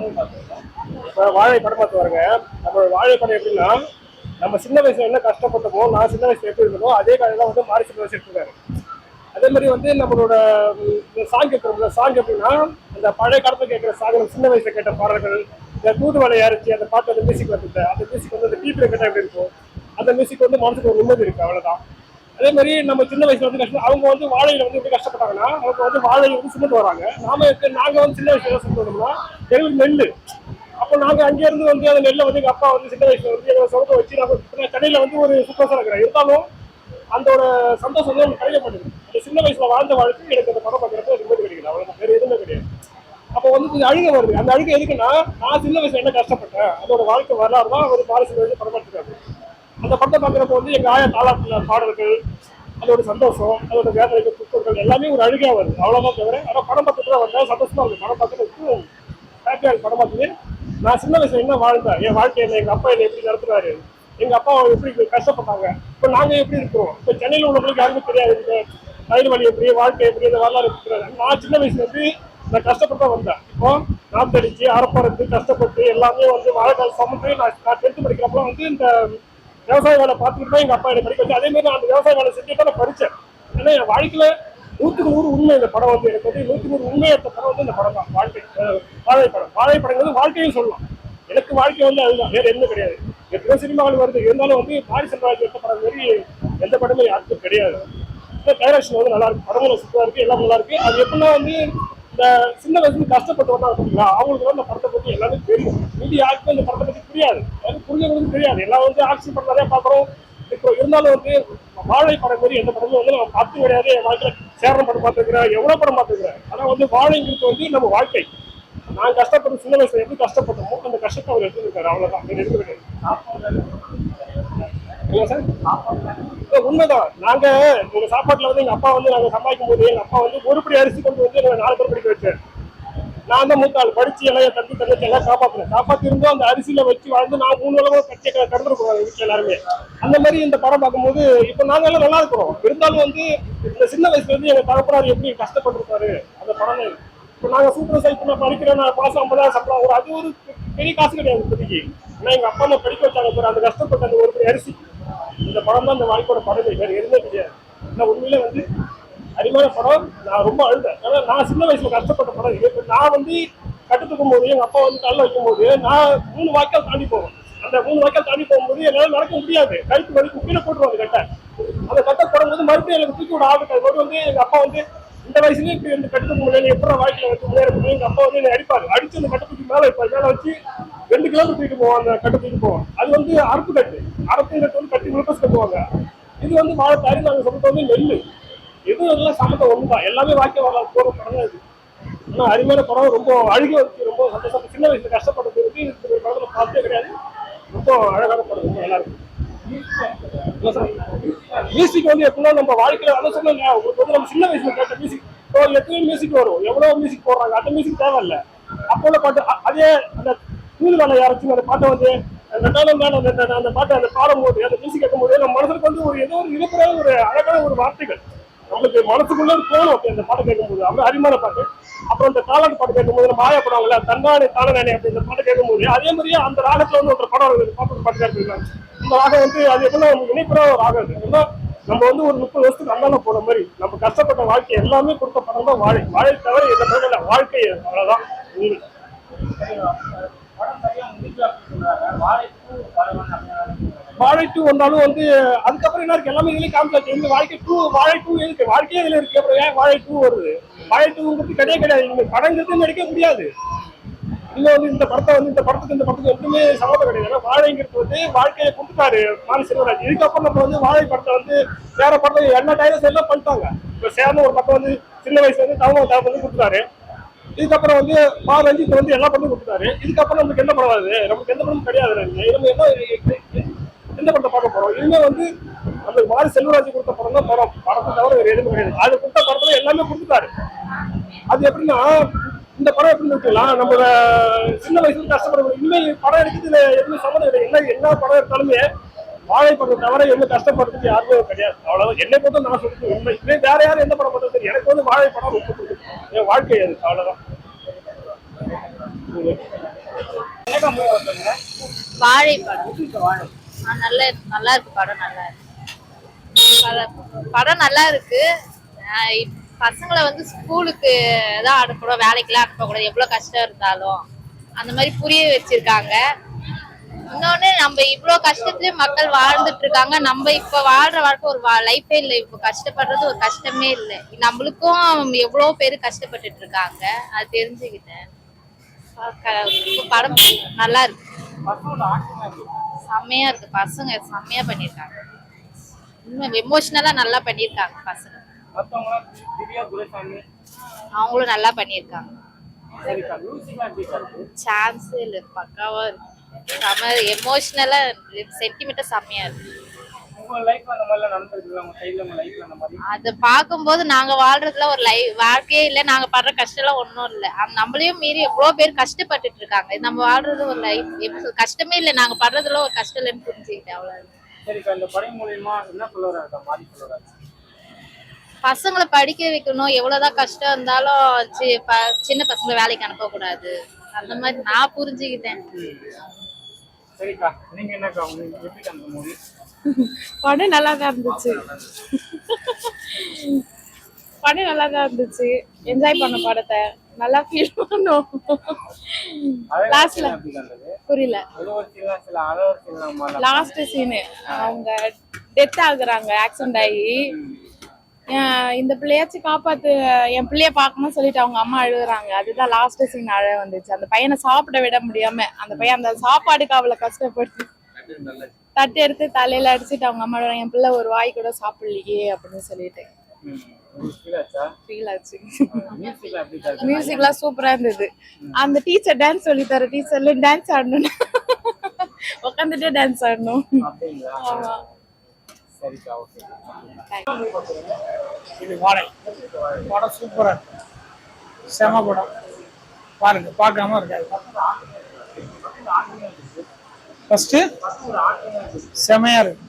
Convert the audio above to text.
இப்போ வாழை படம் பார்த்து பாருங்க. நம்ம வாழை படம் எப்படின்னா, நம்ம சின்ன வயசுல என்ன கஷ்டப்பட்டோமோ, நான் சின்ன வயசுல எப்படி இருந்தனோ அதே கதையெல்லாம் வந்து மாரி சின்ன வயசு எடுத்துருக்காரு. அதே மாதிரி வந்து நம்மளோட சாங் கேட்கறோம்ல, சாங் எப்படின்னா அந்த பழைய காலத்துல கேட்கிற சாங், நம்ம சின்ன வயசுல கேட்ட பாடல்கள், இந்த தூதுவளை அரைச்சி அந்த பாட்டு, அந்த மியூசிக் வந்துட்டு அந்த மியூசிக் வந்து அந்த டிவியில கேட்டா எப்படி இருக்கும், அந்த மியூசிக் வந்து மனசுக்கு ஒரு நிம்மதி இருக்கு, அவ்வளவுதான். அதே மாதிரி நம்ம சின்ன வயசுல வந்து கஷ்டம், அவங்க வந்து வாழையில வந்து எப்படி கஷ்டப்பட்டாங்கன்னா, அவங்க வந்து வாழையை வந்து சுமந்து வராங்க. நாங்க வந்து சின்ன வயசுல சுமந்து வந்தோம்னா எங்களுக்கு நெல். அப்போ நாங்க அங்கே இருந்து வந்து அந்த நெல்லை வந்து எங்க அப்பா வந்து சின்ன வயசுல வந்து எங்களை சொந்த வச்சு நாங்கள் சென்னையில வந்து ஒரு சுத்தம் இருக்கிறேன். இருந்தாலும் அதோட சந்தோஷம் வந்து எனக்கு கிடைக்க மாட்டேங்குது. அந்த சின்ன வயசுல வாழ்ந்த வாழ்க்கை எனக்கு அந்த படம் பார்க்கறப்ப நிம்மதி கிடைக்குது, அவ்வளவு வேற எதுவுமே கிடையாது. அப்போ வந்து அழுகை வருது. அந்த அழுகை எதுக்குன்னா, நான் சின்ன வயசுல என்ன கஷ்டப்பட்டேன் அதோட வாழ்க்கை வரலாறு தான் ஒரு பாலிசி வயசு படம் பார்த்துருக்காரு. அந்த படத்தை பார்க்குறப்ப வந்து எங்க ஆயா தாளாட்டுல பாடல்கள், அதோட சந்தோஷம், அதோட வேதனைகள், துக்கங்கள் எல்லாமே ஒரு அழுகையா வருது, அவ்வளவுதான் தவிர. ஆனால் படம் பார்த்துட்டு தான் வந்தேன், சந்தோஷமா இருக்கு படம் பார்க்கறதுக்கு. ஹாப்பியா இருக்கு படம் பார்த்துட்டு. நான் சின்ன வயசுல என்ன வாழ்ந்தேன், என் வாழ்க்கையில எங்க அப்பா என்னை எப்படி நடத்துறாரு, எங்க அப்பா எப்படி கஷ்டப்பட்டாங்க, இப்போ நாங்க எப்படி இருக்கிறோம், இப்போ சென்னையில் உள்ளவங்களுக்கு யாருக்கும் தெரியாது இந்த ரயில் வழி எப்படி, வாழ்க்கை எப்படி, இந்த வரலாறு இருக்கிறாரு. நான் சின்ன வயசுல இருந்து நான் கஷ்டப்பட்டு தான் வந்தேன். இப்போ நான் தெளிச்சு அரப்பறத்து கஷ்டப்பட்டு எல்லாமே வந்து வாழைக்கால் சமைச்சு நான் 10th படிக்கிறப்ப வந்து இந்த விவசாய வேலை பார்த்துட்டு தான் எங்க அப்பா என்னை படிக்க வச்சு. அதே மாதிரி நான் அந்த விவசாய வேலை செஞ்சுட்டு நான் படித்தேன். ஏன்னா என் வாழ்க்கையில 100% உண்மை இந்த படம் வந்து எனக்கு வந்து 100% உண்மை எடுத்த படம் வந்து இந்த படம் தான். வாழைப்படம் வாழைப்படங்கிறது வாழ்க்கையும் சொல்லலாம். எனக்கு வாழ்க்கை வந்து அதுதான், வேற எதுவும் கிடையாது. எத்தனை சினிமாவில் வருது, இருந்தாலும் வந்து பாரி செல்வராஜ் எடுத்த படம் மாதிரி எந்த படமே யாருக்கும் கிடையாது. டைரக்ஷன் வந்து நல்லா இருக்கு, படங்களும் சூப்பராக இருக்கு, எல்லாம் நல்லா இருக்கு. அது எப்படின்னா வந்து இந்த சின்ன வயசுல கஷ்டப்பட்டு வந்தாங்க பார்த்தீங்களா, அவங்களுக்கு வந்து இந்த படத்தை பற்றி எல்லாமே தெரியும். மீதி யாருக்கும் இந்த படத்தை பற்றி புரியாது, அது புரிஞ்சவங்களுக்கு தெரியாது. எல்லாம் வந்து ஆக்ஷன் படம் நிறைய பார்க்குறோம். இப்போ இருந்தாலும் வந்து வாழை படம் மாதிரி எந்த படமும் வந்து நம்ம பார்த்து கிடையாது. என் வாழ்க்கையில் சேரணம் படம் பார்த்துருக்கிறேன், எவ்வளோ படம் பார்த்துருக்கிறேன். ஆனால் வந்து வாழைங்கிறது வந்து நம்ம வாழ்க்கை. நான் கஷ்டப்பட்டு சின்ன வயசுல எப்படி கஷ்டப்பட்டோமோ அந்த கஷ்டத்தை அவர் எடுத்துருக்காரு, அவ்வளோதான். எடுக்க கிடையாது. உண்மைதான். நாங்க எங்க சாப்பாட்டுல வந்து எங்க அப்பா வந்து நாங்க சம்பாதிக்கும் போது எங்க அப்பா வந்து ஒரு படி அரிசி கொண்டு வந்து எங்களை 4 பேர் படிக்க வச்சார். நான் தான் மூத்தாள், படிச்சு எல்லாம் தம்பி தங்கச்சி எல்லாம் காப்பாத்தி இருந்தோம். அந்த அரிசியில வச்சு வாழ்ந்து நான் 3 அளவு கட்சியை கடந்துருக்கோம் வீட்டுல எல்லாருமே. அந்த மாதிரி இந்த படம் பார்க்கும்போது இப்ப நாங்க எல்லாம் நல்லா இருக்கிறோம். இருந்தாலும் வந்து இந்த சின்ன வயசுல இருந்து எங்க தகப்பனார் எப்படி கஷ்டப்பட்டிருப்பாரு அந்த படம். இப்போ நாங்க சூப்பர் சைக்கிள் நான் படிக்கிறேன், நான் மாசம் 50,000 சம்பளம் வரும், அது ஒரு பெரிய காசு கிடையாது இப்போதைக்கு. ஆனா எங்க அப்பா அம்மா படிக்க வச்சாங்க அந்த கஷ்டப்பட்ட அந்த ஒரு படி அரிசி. இந்த படம் தான் இந்த வாழ்க்கையோட படமே, வேறு எதுவுமே கிடையாது. ஆனால் உண்மையிலே வந்து அருமையான படம். நான் ரொம்ப அழுதேன். ஏன்னா நான் சின்ன வயசுல கஷ்டப்பட்ட படம். இப்போ நான் வந்து கட்டுத்துக்கும் போது எங்க அப்பா வந்து கல்ல வைக்கும் போது நான் 3 வாய்க்கால் தாண்டி போவேன். அந்த 3 வாய்க்கால் தாண்டி போகும்போது என்னால நடக்க முடியாது, கழுத்து வலி கீழே போட்டுருவாங்க கட்டை. அந்த கட்டை போடும்போது மறுபடியும் எனக்கு தூக்கி விட ஆகுது. மறுபடியும் வந்து எங்க அப்பா வந்து இந்த வயசுலயே இப்படி வந்து கட்டுத்துக்கு முடியல, எப்படி வாழ்க்கையில வச்சு முன்னேற முடியும். எங்க அப்பா வந்து என்னை அடிப்பாரு, அடிச்சு அந்த கட்டத்துக்கு மேலே வைப்பாரு, மேலே வச்சு 2 கிலோமீட்டர் தூக்கிட்டு போவோம். அந்த கட்டை தூக்கிட்டு போவோம். அது வந்து அரப்பு கட்டு வந்து கட்டி குளுக்கோஸ் கட்டுவாங்க. இது வந்து வாழைத்தாரி நாங்கள் சொல்லிட்டு வந்து நெல். எதுவும் எல்லாம் சம்மந்தம் ஒன்றுதான், எல்லாமே வாக்கிய வரலாறு போகிற படம் தான் இது. ஆனால் அருமையான படம், ரொம்ப அழுகி வச்சு ரொம்ப சந்தோஷம். சின்ன வயசுல கஷ்டப்பட்டது இருக்கு, இந்த படத்தில் பார்த்தே கிடையாது. ரொம்ப அழகான படம், ரொம்ப நல்லா இருக்கு. மியூசிக் வந்து எப்படின்னா நம்ம வாழ்க்கையில அதை சொன்னாங்க, உங்களுக்கு வந்து நம்ம சின்ன வயசுல கேட்ட மியூசிக் இப்போ எத்தனை மியூசிக் வரும், எவ்வளோ மியூசிக் போடுறாங்க, அந்த மியூசிக் தேவையில்ல. அப்போ உள்ள பாட்டு அதே அந்த தூதுவளை யாராச்சும் அந்த பாட்டை வந்து அந்த பாட்டை அந்த பாடும்போது அந்த மியூசிக் கேட்கும்போது நம்ம மனசுக்கு வந்து ஒரு ஏதோ ஒரு இருக்கிற ஒரு அழகான ஒரு வார்த்தைகள் நம்மளுக்கு மனசுக்குள்ள தோணும் அந்த பாட்டை கேட்கும்போது. அவ்வளோ அருமையான பாட்டு. அப்புறம் அந்த தாலாட்டு பாட்டு கேட்கும்போது நம்ம மாயா படம் தன்னானே தானே அப்படி இந்த பாட்டு கேட்கும்போது அதே மாதிரியே அந்த ராகத்துல வந்து ஒரு படம் பாட்டு கேட்டுருக்காங்க. இந்த ராகம் வந்து அது எப்படின்னா நமக்கு இணைப்புற ஒரு ராகம். ஏன்னா நம்ம வந்து ஒரு 30 வருஷத்துக்கு அந்தாலும் போன மாதிரி நம்ம கஷ்டப்பட்ட வாழ்க்கை எல்லாமே கொடுத்த படம் தான் வாழை. வாழை தவிர எந்த படம் வாழ்க்கை, அவ்வளவுதான். வாழை 2 வந்தாலும் வந்து அதுக்கப்புறம் என்ன இருக்கு, எல்லாமே இதுலயும் காமிச்சாச்சு. இந்த வாழை 2 இருக்கு, வாழ்க்கையே இதுல இருக்கு. அப்புறம் ஏன் வாழை 2 வருது? வாழை 2ங்கிறது கிடையாது. நீங்க படங்கிறது நடிக்க முடியாது. இன்னும் வந்து இந்த படத்துக்கு எதுவுமே சம்மந்தம் கிடையாது. ஏன்னா வாழைங்கிறது வந்து வாழ்க்கையை கொடுத்துட்டாரு மாரி செல்வராஜ். இதுக்கப்புறம் நம்ம வந்து வாழை படத்தை வந்து வேற படத்தை எல்லா டைரக்டர்ஸ் எல்லாம் பண்ணிட்டாங்க. இப்போ சேர்ந்து ஒரு படம் வந்து சின்ன வயசுல வந்து தவம் வந்து கொடுத்துட்டாரு. இதுக்கப்புறம் வந்து ரஞ்சித் வந்து எல்லா படமும் கொடுத்துட்டாரு. இதுக்கப்புறம் நமக்கு என்ன படம் வருது? நமக்கு எந்த படமும் கிடையாது. நம்ம எந்த படத்தை பார்க்க போறோம்? இனிமே வந்து நம்மளுக்கு மாரி செல்வராஜ் கொடுத்த படம் தான் படம். படத்தை தவிர வேறு எதுவும் கிடையாது. அது கொடுத்த படத்துல எல்லாமே கொடுத்துட்டாரு. அது எப்படின்னா இந்த படம் எப்படி இருக்கலாம், நம்ம சின்ன வயசுல கஷ்டப்பட இனிமேல் படம் எடுக்கிறதுல எதுவும் சம்மந்தம் கிடையாது. என்ன படம் எடுத்தாலுமே வாழை படம் தவிர எதுவும் கஷ்டப்படுறதுக்கு யாருமே கிடையாது. அவ்வளவுதான். என்னை பொறுத்த நான் சொல்லிட்டு உண்மை. வேற யாரும் எந்த படம் பார்த்தா சரி, எனக்கு வந்து வாழை படம் ரொம்ப பிடிக்கும். என் வாழ்க்கை அது, அவ்வளவுதான். என்னக்கா மூவி பார்த்தீங்க? வாழை படம் எப்படி இருக்கு வாழை? நல்லா நல்லா இருக்கு. படம் நல்லா இருக்கு. படம் நல்லா இருக்கு. பசங்களை வந்து ஸ்கூலுக்கு தான் அனுப்பணும், வேலைக்கெல்லாம் அனுப்பக்கூடாது, எவ்வளோ கஷ்டம் இருந்தாலும் அந்த மாதிரி புரிய வச்சிருக்காங்க. இன்னொன்னு, நம்ம இவ்வளோ கஷ்டத்துலயும் மக்கள் வாழ்ந்துட்டு இருக்காங்க. நம்ம இப்ப வாழ்ற வாழ்க்கை ஒரு லைஃபே இல்லை. இப்போ கஷ்டப்படுறது ஒரு கஷ்டமே இல்லை. நம்மளுக்கும் எவ்வளோ பேர் கஷ்டப்பட்டுட்டு இருக்காங்க, அது தெரிஞ்சுக்கிட்டேன். படம் நல்லா இருக்கு. செம்மையா இருக்கு. பசங்க செம்மையா பண்ணிருக்காங்க. இன்னும் எமோஷனலா நல்லா பண்ணிருக்காங்க பசங்க. அவங்களும் நல்லா பண்ணிருக்காங்க. சான்ஸ் இல்ல, பக்காவா இருக்கு. செம எமோஷனலா சென்டிமெண்டா செம்மையா இருக்கு. அத பாக்கும்போது நாங்க வாழ்றதுல ஒரு வாழ்க்கையே இல்ல, நாங்க படுற கஷ்டம் எல்லாம் ஒண்ணும் இல்ல. நம்மளையும் மீறி எவ்வளவு பேர் கஷ்டப்பட்டுட்டு இருக்காங்க. நம்ம வாழ்றது ஒரு லைஃப், கஷ்டமே இல்ல, நாங்க படுறதுல ஒரு கஷ்டம் இல்லைன்னு புரிஞ்சுக்கிட்டேன். அவ்வளவு. பசங்களை படிக்க வைக்கணும். எவ்வளவுதான் கஷ்டம் இருந்தாலும் சின்ன பசங்களை வேலைக்கு அனுப்ப கூடாது, அந்த மாதிரி நான் புரிஞ்சுக்கிட்டேன். படம் நல்லா தான் இருந்துச்சு. படம் நல்லா தான் இருந்துச்சு. என்ஜாய் பண்ண படத்தை நல்லா ஃபீல் பண்ணோம். லாஸ்ட்ல புரியல. லாஸ்ட் சீனு அவங்க டெத் ஆகுறாங்க, ஆக்சிடென்ட் ஆகி. இந்த பிள்ளையாச்சும் காப்பாத்து, என் பிள்ளைய பார்க்கணும்னு சொல்லிட்டு அவங்க அம்மா அழுகுறாங்க. அதுதான் லாஸ்ட் சீன் அழ வந்துச்சு. அந்த பையனை சாப்பிட விட முடியாம அந்த பையன் அந்த சாப்பாடுக்கு அவளை கஷ்டப்பட்டு தட்டு எடுத்து தலையில அடிச்சுட்டு அவங்க அம்மா என் பிள்ளை ஒரு வாய் கூட சாப்பிடலையே அப்படின்னு சொல்லிட்டு ஃபீல் ஆச்சு. மியூசிக்லாம் சூப்பரா இருந்தது. அந்த டீச்சர் டான்ஸ் சொல்லி தர டீச்சர்ல டான்ஸ் ஆடணும், உட்காந்துட்டே டான்ஸ் ஆடணும். ஆமா. இது வாழை படம் சூப்பரா இருக்கு. செம படம், பாருங்க, பார்க்காம இருக்காது. ஃபர்ஸ்ட் செமையா இருக்கு.